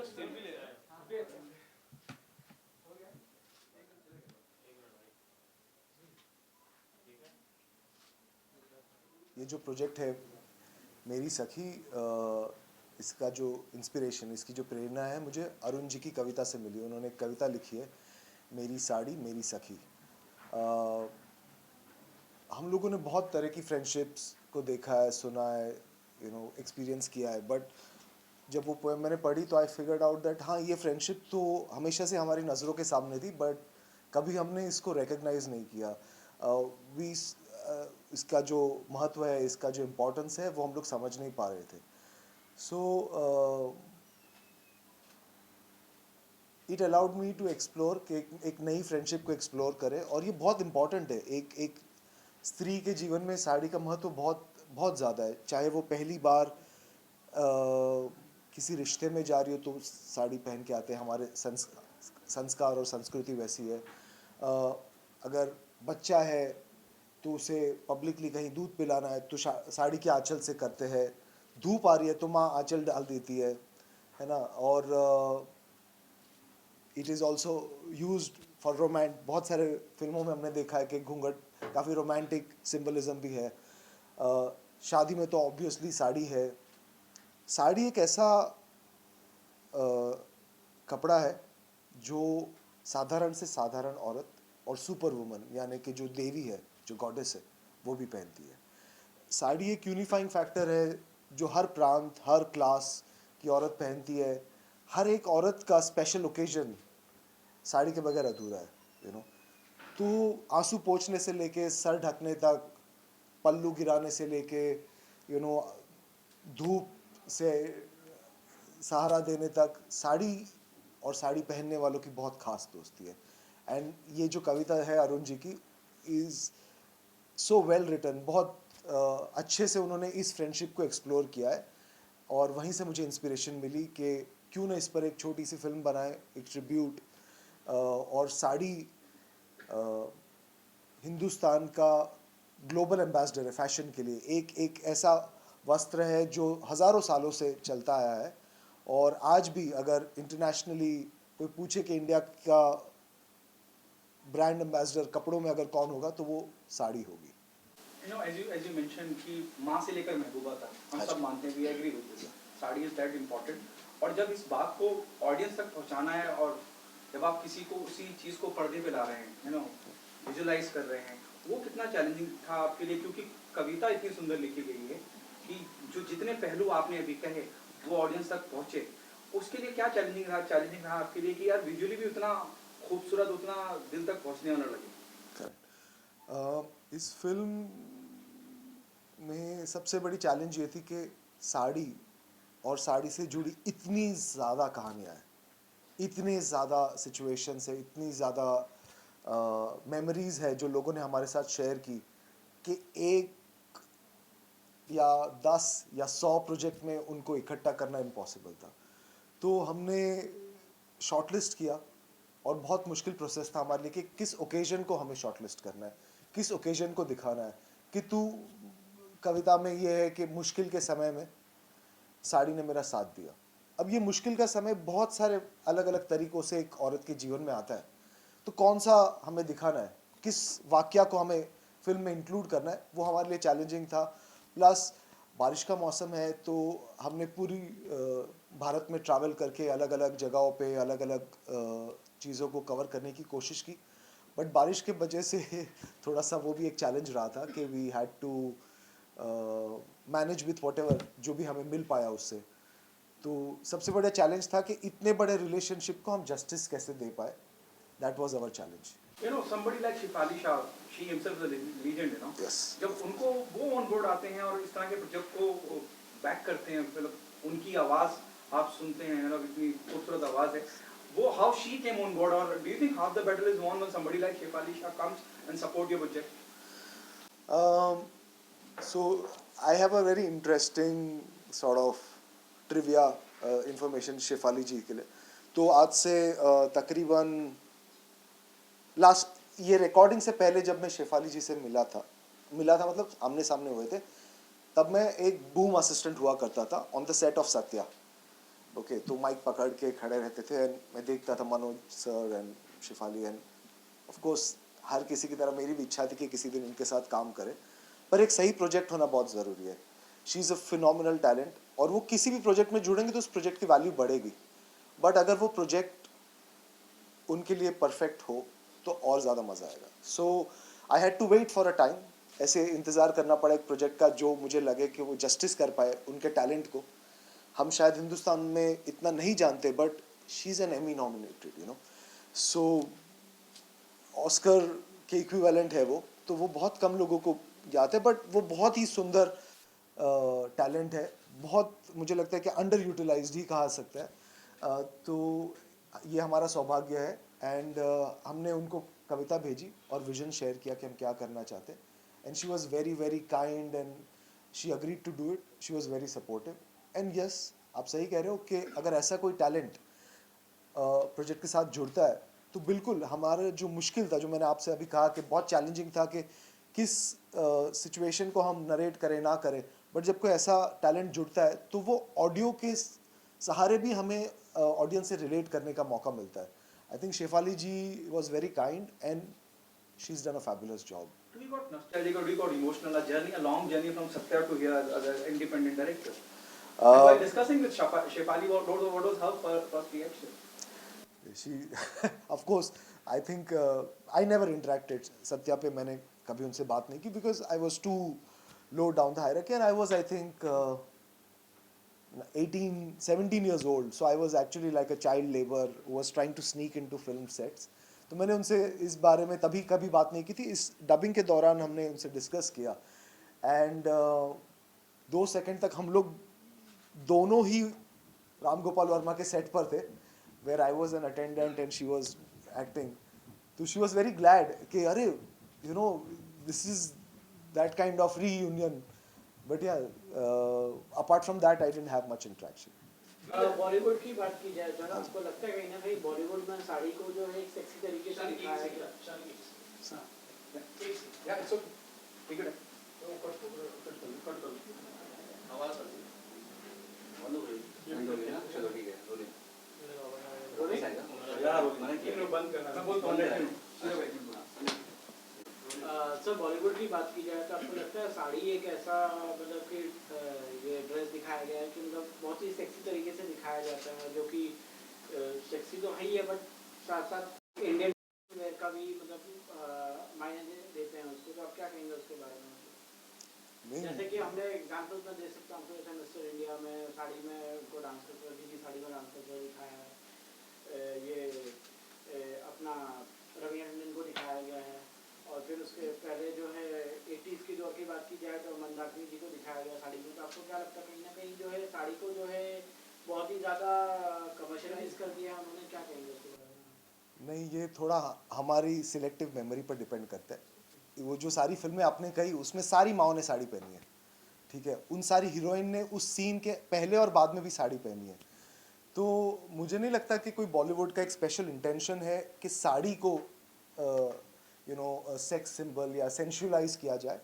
ये जो प्रोजेक्ट है मेरी सखी, इसका जो इंस्पिरेशन, इसकी जो प्रेरणा है मुझे अरुण जी की कविता से मिली। उन्होंने एक कविता लिखी है, मेरी साड़ी मेरी सखी। अ, हम लोगों ने बहुत तरह की फ्रेंडशिप्स को देखा है, सुना है, एक्सपीरियंस किया है, बट जब वो पोएम मैंने पढ़ी तो आई फिगर्ड आउट दैट हाँ, ये फ्रेंडशिप तो हमेशा से हमारी नज़रों के सामने थी, बट कभी हमने इसको रिकग्नाइज नहीं किया। वी इसका जो महत्व है, इसका जो इम्पोर्टेंस है, वो हम लोग समझ नहीं पा रहे थे। So it allowed me to explore कि एक नई फ्रेंडशिप को एक्सप्लोर करें, और ये बहुत इंपॉर्टेंट है। एक स्त्री के जीवन में साड़ी का महत्व बहुत बहुत ज़्यादा है। चाहे वो पहली बार किसी रिश्ते में जा रही हो तो साड़ी पहन के आते हैं, हमारे संस्कार और संस्कृति वैसी है। अगर बच्चा है तो उसे पब्लिकली कहीं दूध पिलाना है तो साड़ी के आंचल से करते हैं। धूप आ रही है तो माँ आंचल डाल देती है ना। और it is also use for romance. बहुत सारे फिल्मों में हमने देखा है कि घूंघट काफ़ी रोमांटिक सिंबलिज्म भी है। शादी में तो ऑब्वियसली साड़ी है। साड़ी एक ऐसा कपड़ा है जो साधारण से साधारण औरत और सुपर वुमन, यानी कि जो देवी है, जो गॉडेस है, वो भी पहनती है। साड़ी एक यूनिफाइंग फैक्टर है जो हर प्रांत, हर क्लास की औरत पहनती है। हर एक औरत का स्पेशल ओकेजन साड़ी के बगैर अधूरा है। तो आंसू पोंछने से लेके सर ढकने तक, पल्लू गिराने से लेके यू नो धूप से सहारा देने तक, साड़ी और साड़ी पहनने वालों की बहुत खास दोस्ती है। एंड ये जो कविता है अरुण जी की इज़ सो वेल रिटन। बहुत अच्छे से उन्होंने इस फ्रेंडशिप को एक्सप्लोर किया है, और वहीं से मुझे इंस्पिरेशन मिली कि क्यों ना इस पर एक छोटी सी फिल्म बनाए, एक ट्रिब्यूट। और साड़ी हिंदुस्तान का ग्लोबल एम्बेसडर है फैशन के लिए। एक ऐसा वस्त्र है जो हज़ारों सालों से चलता आया है, और आज भी अगर इंटरनेशनली कोई पूछे कि इंडिया का ब्रांड एम्बेसडर कपड़ों में अगर कौन होगा तो वो साड़ी होगी। as you mentioned कि माँ से लेकर महबूबा तक हम सब मानते हैं, we agree with this, sari is that important। और जब इस बात को ऑडियंस तक पहुँचाना है, और जब आप किसी को उसी चीज़ को पर्दे पे ला रहे हैं, विजुलाइज कर रहे हैं, वो कितना चैलेंजिंग था आपके लिए? क्योंकि कविता इतनी सुंदर लिखी गई है कि जो जितने पहलू आपने अभी कहे वो ऑडियंस तक पहुँचे, उसके लिए क्या चैलेंजिंग रहा आपके लिए कि यार विजुअली भी उतना खूबसूरत, उतना दिल तक पहुँचने वाला लगे? इस फिल्म में सबसे बड़ी चैलेंज ये थी कि साड़ी और साड़ी से जुड़ी इतनी ज़्यादा कहानियाँ हैं, इतने ज़्यादा सिचुएशंस है, इतनी ज़्यादा मेमोरीज़ है जो लोगों ने हमारे साथ शेयर की, कि एक या 10 या 100 प्रोजेक्ट में उनको इकट्ठा करना इम्पॉसिबल था। तो हमने शॉर्टलिस्ट किया, और बहुत मुश्किल प्रोसेस था हमारे लिए कि किस ओकेजन को हमें शॉर्टलिस्ट करना है, किस ओकेजन को दिखाना है। कि तू कविता में ये है कि मुश्किल के समय में साड़ी ने मेरा साथ दिया। अब ये मुश्किल का समय बहुत सारे अलग अलग तरीक़ों से एक औरत के जीवन में आता है, तो कौन सा हमें दिखाना है, किस वाक़या को हमें फ़िल्म में इंक्लूड करना है, वो हमारे लिए चैलेंजिंग था। प्लस बारिश का मौसम है, तो हमने पूरी भारत में ट्रैवल करके अलग अलग जगहों पे अलग अलग चीज़ों को कवर करने की कोशिश की, बट बारिश के वजह से थोड़ा सा वो भी एक चैलेंज रहा था कि we had to manage with whatever जो भी हमें मिल पाया उससे। तो सबसे बड़ा चैलेंज था कि इतने बड़े रिलेशनशिप को हम जस्टिस कैसे दे पाए। That was our challenge. somebody like Shefali Shah, she himself is a legend, Yes. जब उनको वो ऑन बोर्ड आते हैं और इस तरह के प्रोजेक्ट को बैक करते हैं, मतलब उनकी आवाज़ आप सुनते हैं, इतनी खूबसूरत आवाज़ है वो, how she came on board, or do you think half the battle is won when somebody like Shefali Shah comes and support your project? So I have a very interesting sort of trivia information Shefali जी के लिए। तो आज से तकरीबन last ये recording से पहले जब मैं शेफाली जी से मिला था मतलब आमने सामने हुए थे, तब मैं एक बूम असिस्टेंट हुआ करता था on the set of Satya. Okay तो माइक पकड़ के खड़े रहते थे एंड मैं देखता था Manoj sir and Shifali and of course हर किसी की तरह मेरी भी इच्छा थी कि किसी दिन इनके साथ काम करें, पर एक सही प्रोजेक्ट होना बहुत ज़रूरी है. She is a phenomenal talent और वो किसी भी प्रोजेक्ट में जुड़ेंगे तो उस प्रोजेक्ट की वैल्यू बढ़ेगी, बट अगर वो प्रोजेक्ट उनके लिए परफेक्ट हो तो और ज़्यादा मज़ा आएगा. So I had to wait for a time, ऐसे इंतज़ार करना पड़ा एक प्रोजेक्ट का जो मुझे लगे कि वो जस्टिस कर पाए उनके टैलेंट को. हम शायद हिंदुस्तान में इतना नहीं जानते, but she is an Emmy nominated, you know. So Oscar के इक्विवेलेंट है वो, तो वो बहुत कम लोगों को याद है, बट वो बहुत ही सुंदर टैलेंट है. बहुत मुझे लगता है कि अंडर यूटिलाइज्ड ही कहा सकता है. तो ये हमारा सौभाग्य है एंड हमने उनको कविता भेजी और विजन शेयर किया कि हम क्या करना चाहते हैं and she was very very kind and she agreed to do it. She was very supportive and yes, आप सही कह रहे हो कि अगर ऐसा कोई टैलेंट प्रोजेक्ट के साथ जुड़ता है तो बिल्कुल हमारा जो मुश्किल था, जो मैंने आपसे अभी कहा कि बहुत चैलेंजिंग था कि किस सिचुएशन को हम नरेट करें ना करें, बट जब कोई ऐसा टैलेंट जुड़ता है तो वो ऑडियो के सहारे भी हमें ऑडियंस से रिलेट करने का मौका मिलता है. I think Shefali ji was very kind and she is done a fabulous job. Do you got nostalgic or do you got emotional? A long journey from Satya to here as an independent director. And while discussing with Shefali, what was her first reaction? She of course I think I never interacted Satya पे. मैंने कभी उनसे बात नहीं की because I was too low down the hierarchy and I was I think 17 years old, so I was actually like a child labor who was trying to sneak into film sets. तो मैंने उनसे इस बारे में तभी कभी बात नहीं की थी. इस डबिंग के दौरान हमने उनसे डिस्कस किया एंड 2 सेकंड तक हम लोग दोनों ही राम गोपाल वर्मा के सेट पर थे, where I was an attendant and she was acting. तो शी वॉज वेरी ग्लैड कि अरे you know this is that kind of reunion. But yeah apart from that I didn't have much interaction. Bollywood की बात की जाए तो ना आपको लगता है कहीं ना कहीं बॉलीवुड में साड़ी को जो है एक सेक्सी तरीके से दिखाया गया. Yeah, it's okay. Take it. cut. आवाज आ रही है. बंद हो गई. बंद हो गई ना. चलो ठीक है. रोलिंग. यार मैंने बंद करना. मैं बोलता हूं. सर बॉलीवुड की बात की जाए तो आपको लगता है साड़ी एक ऐसा मतलब कि ये ड्रेस दिखाया गया है कि मतलब बहुत ही सेक्सी तरीके से दिखाया जाता है, जो कि सेक्सी तो है ही है बट साथ साथ इंडियन वेयर का भी मतलब मायने देते हैं उसको. तो आप क्या कहेंगे उसके बारे में? जैसे कि हमने एग्जाम्पल में दे सकता हूँ, जैसे मिस्टर इंडिया में साड़ी में उनको डांस करते हुए की साड़ी में डांस करते हुए दिखाया है. ये अपना रवि टंडन को दिखाया गया है. और फिर उसके पहले जो है 80s की दौर की बात की जाए तो मंदाकिनी जी को दिखाया गया साड़ी में. तो आपको क्या लगता है कहीं ना कहीं जो है साड़ी को जो है बहुत ही ज़्यादा कमर्शलाइज कर दिया उन्होंने? क्या कहेंगे उसके बारे में? नहीं, ये थोड़ा हमारी सिलेक्टिव मेमोरी पर डिपेंड करता है. वो जो सारी फिल्में आपने कही उसमें सारी माओ ने साड़ी पहनी है, ठीक है. उन सारी हीरोइन ने उस सीन के पहले और बाद में भी साड़ी पहनी है. तो मुझे नहीं लगता कि कोई बॉलीवुड का एक स्पेशल इंटेंशन है कि साड़ी को यू नो सेक्स सिंबल या सेंशुअलाइज किया जाए.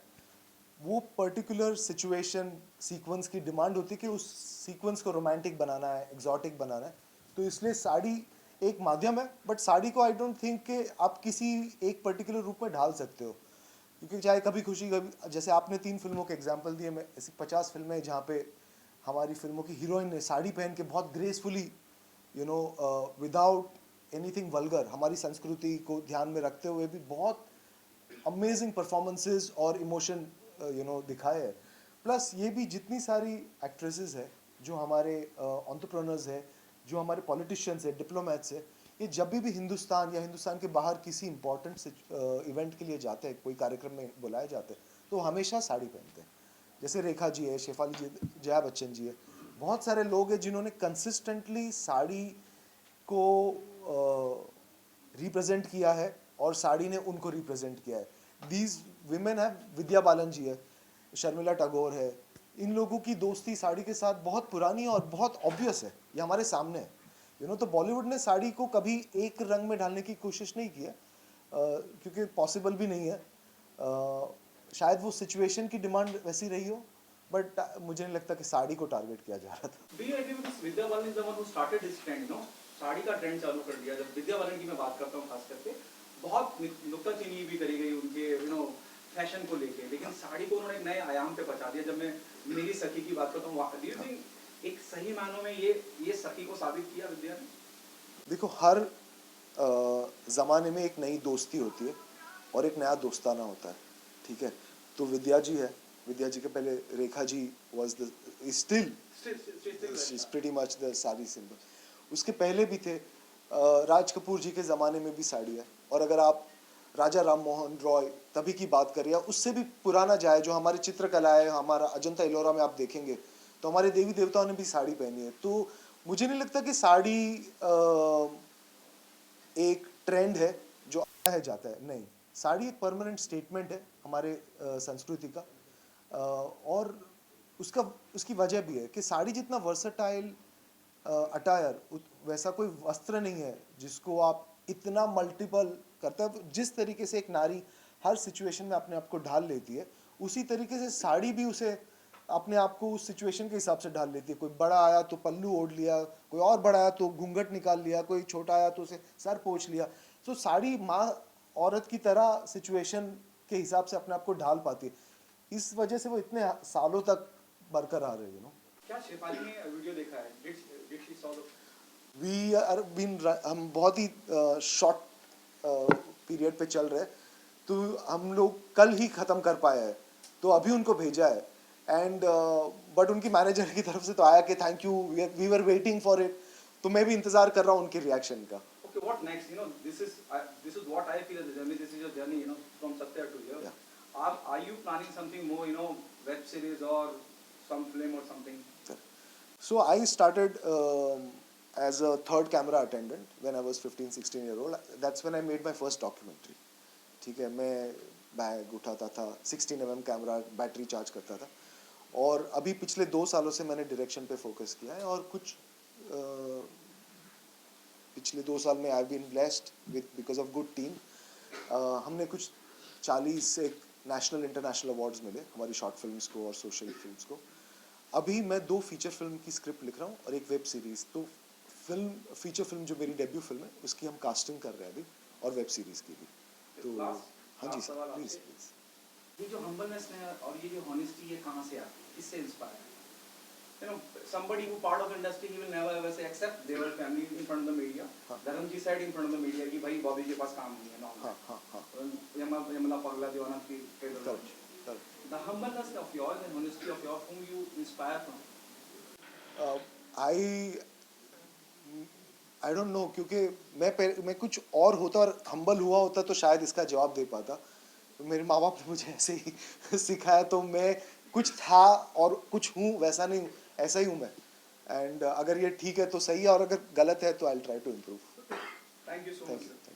वो पर्टिकुलर सिचुएशन सीक्वेंस की डिमांड होती है कि उस सीक्वेंस को रोमांटिक बनाना है, एग्जॉटिक बनाना है. तो इसलिए साड़ी एक माध्यम है, बट साड़ी को आई डोंट थिंक कि आप किसी एक पर्टिकुलर रूप में ढाल सकते हो. क्योंकि चाहे कभी खुशी कभी, जैसे आपने 3 फिल्मों के एग्जाम्पल दिए, मैं ऐसी 50 फिल्में हैं जहाँ पे हमारी फिल्मों की हीरोइन ने साड़ी पहन के बहुत gracefully you know without anything vulgar, हमारी संस्कृति को ध्यान में रखते हुए भी बहुत अमेजिंग परफॉर्मेंसेस और इमोशन यू नो दिखाए है. प्लस ये भी जितनी सारी एक्ट्रेसेस है जो हमारे एंटरप्रेन्योर्स है, जो हमारे पॉलिटिशियंस है, डिप्लोमेट्स है, ये जब भी हिंदुस्तान या हिंदुस्तान के बाहर किसी इंपॉर्टेंट इवेंट के लिए जाते हैं, कोई कार्यक्रम में बुलाए जाते हैं, तो हमेशा साड़ी पहनते हैं. जैसे रेखा जी है, शेफाली जी, जया बच्चन जी है, बहुत सारे लोग हैं जिन्होंने कंसिस्टेंटली साड़ी को रिप्रेजेंट किया है और साड़ी ने उनको रिप्रेजेंट किया है. दीज विमेन है, विद्या बालन जी है, शर्मिला टैगोर है. इन लोगों की दोस्ती साड़ी के साथ बहुत पुरानी और बहुत ऑब्वियस है, ये हमारे सामने है, यू नो. तो बॉलीवुड ने साड़ी को कभी एक रंग में ढालने की कोशिश नहीं की है, क्योंकि पॉसिबल भी नहीं है. शायद वो सिचुएशन की डिमांड वैसी रही हो, बट मुझे नहीं लगता कि साड़ी को टारगेट किया जा रहा था. Do you agree with this? Vidya Balan is the one who started this trend, you know? Sari का ट्रेंड चालू कर दिया. जब विद्या बालन की मैं बात करता हूँ खास करके, बहुत नुक्ताचीनी भी करी गई उनके फैशन को लेके, लेकिन साड़ी को उन्होंने एक नए आयाम पे पहुंचा दिया. जब मैं मेरी सखी की बात करता हूँ, डू यू थिंक एक सही मायनों में ये सखी को साबित किया विद्या ने? देखो, हर ज़माने में एक नई दोस्ती होती है और एक नया दोस्ताना होता है, ठीक है. तो विद्या जी है, विद्या जी के पहले Rekha ji was the still she is pretty much the sari symbol. उसके पहले भी थे, राज कपूर जी के ज़माने में भी साड़ी है. और अगर आप राजा राम मोहन रॉय तभी की बात करिए, उससे भी पुराना जाए, जो हमारी चित्रकला है, हमारा अजंता एलोरा में आप देखेंगे तो हमारे देवी देवताओं ने भी साड़ी पहनी है. तो मुझे नहीं लगता कि साड़ी एक ट्रेंड है जो आता है जाता है. नहीं, साड़ी एक परमानेंट स्टेटमेंट है हमारे संस्कृति का. और उसकी वजह भी है कि साड़ी जितना वर्सटाइल अटायर, वैसा कोई वस्त्र नहीं है जिसको आप इतना मल्टीपल करते हैं. जिस तरीके से एक नारी हर सिचुएशन में अपने आप को ढाल लेती है, उसी तरीके से साड़ी भी उसे अपने आप को उस सिचुएशन के हिसाब से ढाल लेती है. कोई बड़ा आया तो पल्लू ओढ़ लिया, कोई और बड़ा आया तो घूंघट निकाल लिया, कोई छोटा आया तो उसे सर पोंछ लिया. तो साड़ी माँ औरत की तरह सिचुएशन के हिसाब से अपने आप को ढाल पाती है. इस वजह से वो इतने सालों तक बरकरार है. क्या शेफाली ने वीडियो देखा है? डिड शी सॉ द हम बहुत ही शॉर्ट पीरियड पे चल रहे हैं, तो हम लोग कल ही ख़त्म कर पाए हैं, तो अभी उनको भेजा है. एंड बट उनकी मैनेजर की तरफ से तो आया कि thank you, we were waiting for it. तो मैं भी इंतज़ार कर रहा हूँ उनके रिएक्शन का. Okay, what next? This is what I feel as a journey. This is your journey, from Satya to here. Yeah. Are you planning something more, web series or some film or something? So I started as a third camera attendant when I was 15-16 year old. That's when I made my first documentary. ठीक है, मैं bag उठाता था, 16 mm camera, battery charge करता था. और अभी पिछले 2 सालों से मैंने डायरेक्शन पे फोकस किया है. और कुछ पिछले 2 साल में I been blessed with because of good team. हमने कुछ 40 से नेशनल इंटरनेशनल अवार्ड्स मिले हमारी शॉर्ट फिल्म्स को और सोशल फिल्म्स को. अभी मैं 2 फीचर फिल्म की स्क्रिप्ट लिख रहा हूँ और एक वेब सीरीज़. तो फीचर फिल्म जो मेरी डेब्यू फिल्म है उसकी हम कास्टिंग कर रहे हैं अभी, और वेब सीरीज़ की भी. तो हाँ जी सर, प्लीज़ प्लीज़. ये जो humbleness है और ये जो honesty, ये कहाँ से आती है? किससे inspire है? Somebody who part of industry, he will never ever say, except their family in front of the media. Dharamji said in front of the media कि भाई बॉबी के पास काम नहीं है, हाँ हाँ हाँ. यमला पगला दीवाना की trailer launch. Correct. The humbleness of yours and honesty of yours, whom you inspire from? I don't know, क्योंकि मैं कुछ और होता और हम्बल हुआ होता तो शायद इसका जवाब दे पाता. तो मेरे माँ बाप ने मुझे ऐसे ही सिखाया. तो मैं कुछ था और कुछ हूँ, वैसा नहीं हूँ, ऐसा ही हूँ मैं. एंड अगर ये ठीक है तो सही है, और अगर गलत है तो I will try to improve. Thank you so much. Thank you.